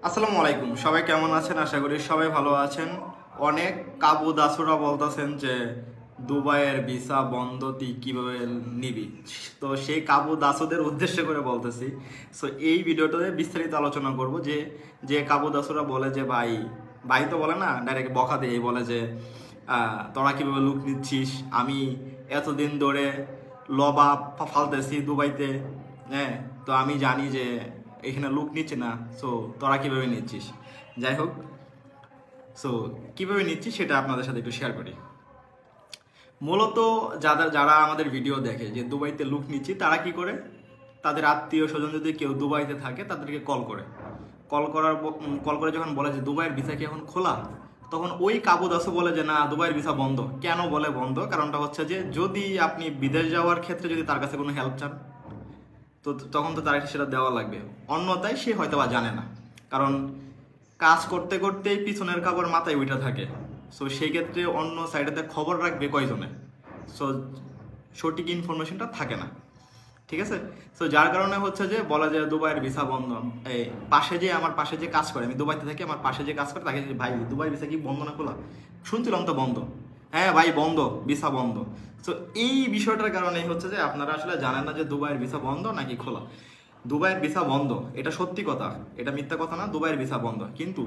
আসসালামু আলাইকুম, সবাই কেমন আছেন? আশা করি সবাই ভালো আছেন। অনেক কাবু দাসুরা বলতেছেন যে দুবাইয়ের ভিসা বন্ধ, তুই কিভাবে নিবি? তো সেই কাবু দাসুদের উদ্দেশ্য করে বলতেছি। সো এই ভিডিওটাতে বিস্তারিত আলোচনা করব যে যে কাবু দাসুরা বলে যে ভাই ভাই তো বলে না, ডাইরেক্ট বকা দিয়ে বলে যে তোরা কিভাবে লুক নিচ্ছিস, আমি এতদিন ধরে লবা ফালতেছি দুবাইতে, হ্যাঁ, তো আমি জানি যে এখানে লুক নিচ্ছে না। সো তোরা কিভাবে নিচ্ছিস? যাই হোক, সো কিভাবে নিচ্ছিস সেটা আপনাদের সাথে একটু শেয়ার করি। মূলত যারা আমাদের ভিডিও দেখে যে দুবাইতে লুক নিচ্ছি, তারা কি করে, তাদের আত্মীয় স্বজন যদি কেউ দুবাইতে থাকে তাদেরকে কল করে যখন বলে যে দুবাইয়ের ভিসা কি এখন খোলা, তখন ওই কাবু দাসও বলে যে না, দুবাইয়ের ভিসা বন্ধ। কেন বলে বন্ধ? কারণটা হচ্ছে যে যদি আপনি বিদেশ যাওয়ার ক্ষেত্রে যদি তার কাছে কোনো হেল্প চান, তো তখন তো তার সেটা দেওয়া লাগবে। অন্যথায় সে হয়তো বা জানে না, কারণ কাজ করতে করতেই পিছনের কাপড় মাথায় উঠে থাকে। সো সেই ক্ষেত্রে অন্য সাইডেতে খবর রাখবে কয়জনে? সো সঠিক ইনফরমেশনটা থাকে না, ঠিক আছে? সো যার কারণে হচ্ছে যে বলা যায় দুবাইয়ের ভিসা বন্ধ। এই আমার পাশে যে কাজ করে, আমি দুবাইতে থাকি, আমার পাশে যে কাজ করে তাকে ভাই দুবাই ভিসা কি বন্ধ না খোলা? শুনছিলাম তো বন্ধ। হ্যাঁ ভাই বন্ধ, ভিসা বন্ধ। সো এই বিষয়টার কারণে হচ্ছে যে আপনারা আসলে জানেন না যে দুবাইয়ের ভিসা বন্ধ নাকি খোলা। দুবাইয়ের ভিসা বন্ধ, এটা সত্যি কথা, এটা মিথ্যা কথা না। দুবাইয়ের ভিসা বন্ধ, কিন্তু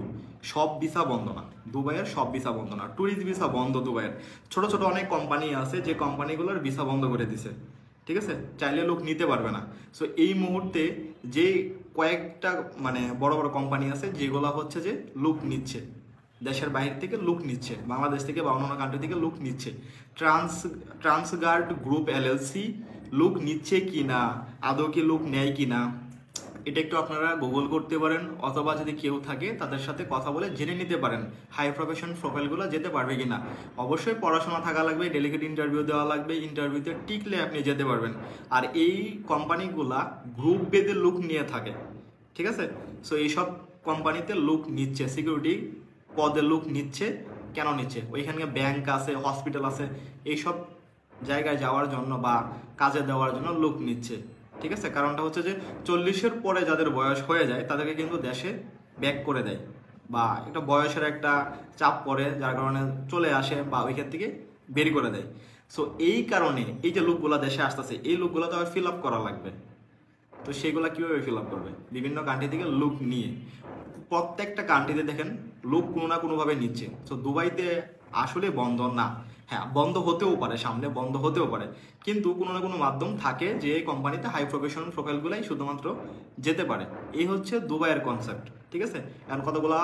সব ভিসা বন্ধ না। দুবাইয়ের সব ভিসা বন্ধ না। ট্যুরিস্ট ভিসা বন্ধ দুবাইয়ের। ছোট ছোট অনেক কোম্পানি আছে যে কোম্পানিগুলোর ভিসা বন্ধ করে দিছে, ঠিক আছে? চাইলে লোক নিতে পারবে না। সো এই মুহূর্তে যে কয়েকটা বড় বড় কোম্পানি আছে যেগুলো হচ্ছে যে লোক নিচ্ছে, দেশের বাইরে থেকে লোক নিচ্ছে, বাংলাদেশ থেকে বা অন্যান্য কান্ট্রি থেকে লোক নিচ্ছে। ট্রান্সগার্ড গ্রুপ এলএলসি লোক নিচ্ছে কি না, আদৌ কি লোক নেয় কি না, এটা একটু আপনারা গুগল করতে পারেন, অথবা যদি কেউ থাকে তাদের সাথে কথা বলে জেনে নিতে পারেন হাই প্রফেশন প্রোফাইলগুলো যেতে পারবে কিনা। অবশ্যই পড়াশোনা থাকা লাগবে, ডেলিগেট ইন্টারভিউ দেওয়া লাগবে, ইন্টারভিউতে টিকলে আপনি যেতে পারবেন। আর এই কোম্পানিগুলা গ্রুপ বেঁধে লোক নিয়ে থাকে, ঠিক আছে? সো এইসব কোম্পানিতে লোক নিচ্ছে, সিকিউরিটি পদে লোক নিচ্ছে। কেন নিচ্ছে? ওইখানে ব্যাংক আছে, হসপিটাল আছে, এইসব জায়গায় যাওয়ার জন্য বা কাজে দেওয়ার জন্য লোক নিচ্ছে, ঠিক আছে? কারণটা হচ্ছে যে 40-এর পরে যাদের বয়স হয়ে যায় তাদেরকে কিন্তু দেশে ব্যাক করে দেয়, বা একটা বয়সের একটা চাপ পড়ে, যার কারণে চলে আসে বা ওইখান থেকে বের করে দেয়। সো এই কারণে এই যে লোকগুলা দেশে আসতেছে, এই লোকগুলো তো ফিল আপ করা লাগবে। তো সেগুলো কীভাবে ফিল আপ করবে? বিভিন্ন কান্ট্রি থেকে লোক নিয়ে। প্রত্যেকটা কান্ট্রিতে দেখেন লোক কোনো না কোনোভাবে নিচ্ছে। তো দুবাইতে আসলে বন্ধ না, হ্যাঁ বন্ধ হতেও পারে, সামনে বন্ধ হতেও পারে, কিন্তু কোনো না কোনো মাধ্যম থাকে যে এই কোম্পানিতে হাই প্রফেশনাল প্রোফাইলগুলাই শুধুমাত্র যেতে পারে। এই হচ্ছে দুবাইয়ের কনসেপ্ট, ঠিক আছে? এখন কতগুলা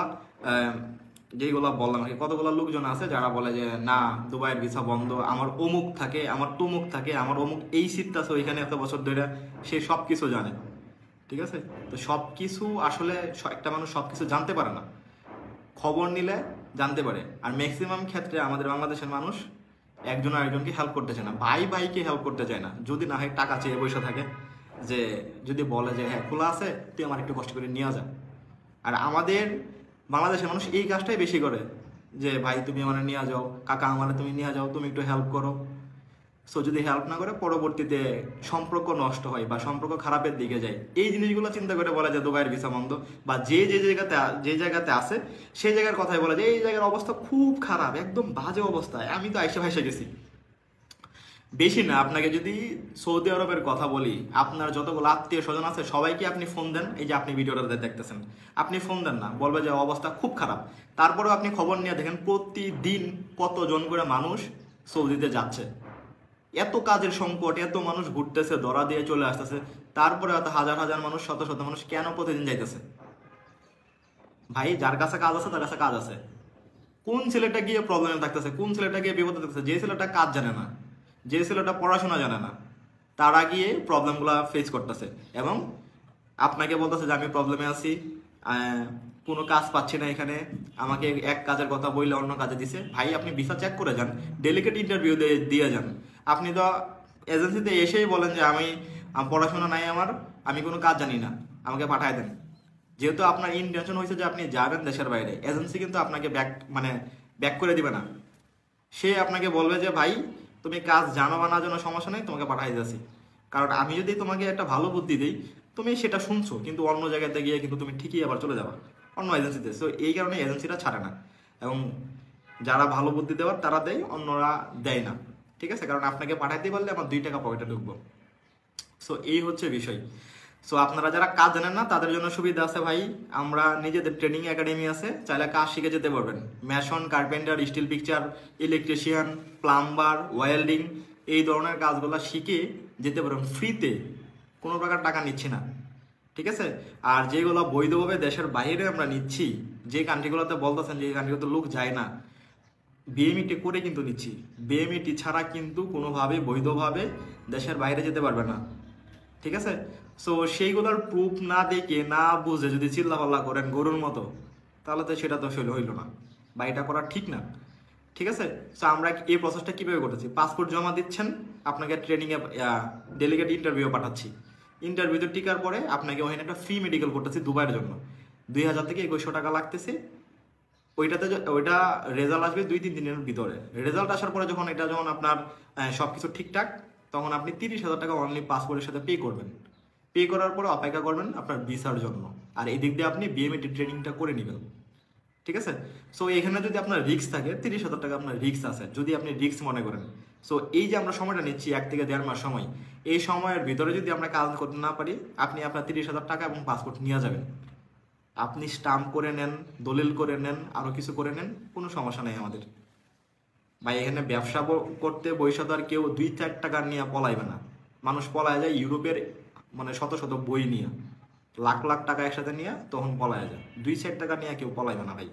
যেইগুলা বললাম আর কি, কতগুলো লোকজন আছে যারা বলে যে না, দুবাইয়ের ভিসা বন্ধ, আমার অমুক থাকে, আমার তমুক থাকে, আমার অমুক এই সিট আছে ওইখানে এত বছর ধরে, সে সব কিছু জানে, ঠিক আছে? তো সব কিছু আসলে একটা মানুষ সব কিছু জানতে পারে না, খবর নিলে জানতে পারে। আর ম্যাক্সিমাম ক্ষেত্রে আমাদের বাংলাদেশের মানুষ একজন আরেকজনকে হেল্প করতে চায় না, ভাই ভাইকে হেল্প করতে চায় না, যদি না হয় টাকা চেয়ে বসে থাকে। যে যদি বলে যে হ্যাঁ খোলা আছে, তুই আমার একটু কষ্ট করে নিয়ে যা। আর আমাদের বাংলাদেশের মানুষ এই কাজটাই বেশি করে, যে ভাই তুমি আমার নিয়ে যাও, কাকা আমার তুমি নিয়ে যাও, তুমি একটু হেল্প করো। সো যদি হেল্প না করে পরবর্তীতে সম্পর্ক নষ্ট হয় বা সম্পর্ক খারাপের দিকে যায়, এই জিনিসগুলো চিন্তা করে বলা যায় দুবাইয়ের ভিসা বন্ধ। বা যে জায়গাতে আছে সেই জায়গার কথাই বলা যায় এই জায়গার অবস্থা খুব খারাপ, একদম বাজে অবস্থায়, আমি তো আইসা ভাইসা গেছি। বেশি না, আপনাকে যদি সৌদি আরবের কথা বলি, আপনার যতগুলো আত্মীয় স্বজন আছে সবাইকে আপনি ফোন দেন, এই যে আপনি ভিডিওটা দেখতেছেন, আপনি ফোন দেন না, বলবে যে অবস্থা খুব খারাপ। তারপরেও আপনি খবর নিয়ে দেখেন প্রতিদিন কতজন করে মানুষ সৌদিতে যাচ্ছে। এত কাজের সংকট, এত মানুষ ঘুরতেছে, ধরা দিয়ে চলে আসতেছে, তারপরে এত হাজার হাজার মানুষ, শত শত মানুষ কেন প্রতিদিন যাইতেছে? ভাই যার কাছে কাজ আছে তার কাছে কাজ আছে। কোন ছেলেটা গিয়ে প্রবলেমে থাকতেছে, কোন ছেলেটা গিয়ে বিপদে থাকতেছে? যে ছেলেটা কাজ জানে না, যে ছেলেটা পড়াশোনা জানে না, তারা গিয়ে প্রবলেমগুলো ফেস করতেছে এবং আপনাকে বলতেছে যে আমি প্রবলেমে আছি, কোনো কাজ পাচ্ছি না এখানে, আমাকে এক কাজের কথা বললে অন্য কাজে দিছে। ভাই আপনি ভিসা চেক করে যান, ডেলিগেট ইন্টারভিউ দিয়ে যান। আপনি তো এজেন্সিতে এসেই বলেন যে আমি পড়াশোনা নাই আমার, আমি কোনো কাজ জানি না, আমাকে পাঠায় দেন। যেহেতু আপনার ইন্টেনশন হয়েছে যে আপনি যাবেন দেশের বাইরে, এজেন্সি কিন্তু আপনাকে ব্যাক করে দিবে না। সে আপনাকে বলবে যে ভাই তুমি কাজ জানো বা না জানো সমস্যা নেই, তোমাকে পাঠাই যাচ্ছি। কারণ আমি যদি তোমাকে একটা ভালো বুদ্ধি দিই, তুমি সেটা শুনছো, কিন্তু অন্য জায়গাতে গিয়ে কিন্তু তুমি ঠিকই আবার চলে যাবা। অন্য এজেন্সিতে। সো এই কারণে এজেন্সিটা ছাড়ে না, এবং যারা ভালো বুদ্ধি দেওয়ার তারা দেয়, অন্যরা দেয় না। ঠিক আছে, কারণ আপনাকে পাঠাইতে পারলে আমার 2 টাকা পকেটে ঢুকবো। সো এই হচ্ছে বিষয়। সো আপনারা যারা কাজ জানেন না তাদের জন্য সুবিধা আছে ভাই, আমরা নিজেদের ট্রেনিং একাডেমি আছে, চাইলে কাজ শিখে যেতে পারবেন। Mason, carpenter, still picture, electrician, plumber, welding, এই ধরনের কাজগুলো শিখে যেতে পারবেন ফ্রিতে, কোনো প্রকার টাকা নিচ্ছি না। ঠিক আছে, আর যেগুলো বৈধভাবে দেশের বাইরে আমরা নিচ্ছি, যে কান্ট্রিগুলোতে বলতেছেন যে এই কান্ট্রিগুলোতে লোক যায় না, বিএমইটি করে কিন্তু নিচ্ছি। বিএমইটি ছাড়া কিন্তু কোনোভাবেই বৈধভাবে দেশের বাইরে যেতে পারবে না। ঠিক আছে, সো সেইগুলোর প্রুফ না দেখে না বুঝে যদি চিল্লাপাল্লা করেন গরুর মতো, তাহলে তো সেটা তো আসলে হইল না বা এটা করা ঠিক না। ঠিক আছে, সো আমরা এই প্রসেসটা কীভাবে করতেছি, পাসপোর্ট জমা দিচ্ছেন, আপনাকে ট্রেনিংয়ে ডেলিগেট ইন্টারভিউ পাঠাচ্ছি, ইন্টারভিউতে টিকার পরে আপনাকে ওখানে একটা ফ্রি মেডিকেল করতেছি দুবাইয়ের জন্য, 2000 থেকে 2100 টাকা লাগতেছে। ওইটা রেজাল্ট আসবে 2-3 দিনের ভিতরে। রেজাল্ট আসার পরে যখন আপনার সব কিছু ঠিকঠাক, তখন আপনি 30,000 টাকা অনলি পাসপোর্টের সাথে পে করবেন। পে করার পরে অপেক্ষা করবেন আপনার ভিসার জন্য, আর এই দিক দিয়ে আপনি বিএমইটি ট্রেনিংটা করে নেবেন। ঠিক আছে, সো এখানে যদি আপনার রিস্ক থাকে, 30,000 টাকা আপনার রিস্ক আছে যদি আপনি রিস্ক মনে করেন। সো এই যে আমরা সময়টা নিচ্ছি 1 থেকে 1.5 মাস সময়, এই সময়ের ভিতরে যদি আমরা কাজ করতে না পারি, আপনি আপনার 30,000 টাকা এবং পাসপোর্ট নিয়ে যাবেন। আপনি স্টাম্প করে নেন, দলিল করে নেন, আরও কিছু করে নেন, কোনো সমস্যা নেই আমাদের ভাই। এখানে ব্যবসা করতে বৈশা তো আর কেউ 2-4 টাকা নিয়ে পলাইবে না। মানুষ পলায় যায় ইউরোপের মানে শত শত বই নিয়ে, লাখ লাখ টাকা একসাথে নিয়ে তখন পলায় যায়। 2-4 টাকা নিয়ে কেউ পলাইবে না ভাই।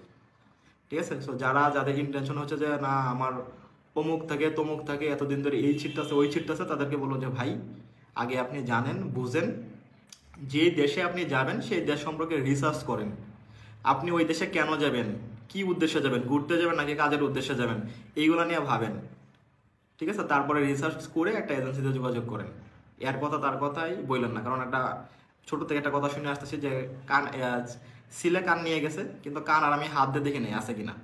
ঠিক আছে, সো যাদের ইন্টেনশন হচ্ছে যে না আমার অমুক থাকে তমুক থাকে, এতদিন ধরে এই ছিটতেছে ওই ছিটতেছে, তাদেরকে বলবো যে ভাই আগে আপনি জানেন বুঝেন, যে দেশে আপনি যাবেন সেই দেশ সম্পর্কে রিসার্চ করেন। আপনি ওই দেশে কেন যাবেন, কি উদ্দেশ্যে যাবেন, ঘুরতে যাবেন নাকি কাজের উদ্দেশ্যে যাবেন, এইগুলো নিয়ে ভাবেন। ঠিক আছে, তারপরে রিসার্চ করে একটা এজেন্সিতে যোগাযোগ করেন। এর কথা তার কথাই বললেন না, কারণ একটা ছোট থেকে একটা কথা শুনে আসতেছি যে কান সিলে কান নিয়ে গেছে, কিন্তু কান আর আমি হাত দিয়ে দেখে নেই আছে কিনা।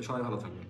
সবাই ভালো থাকবেন।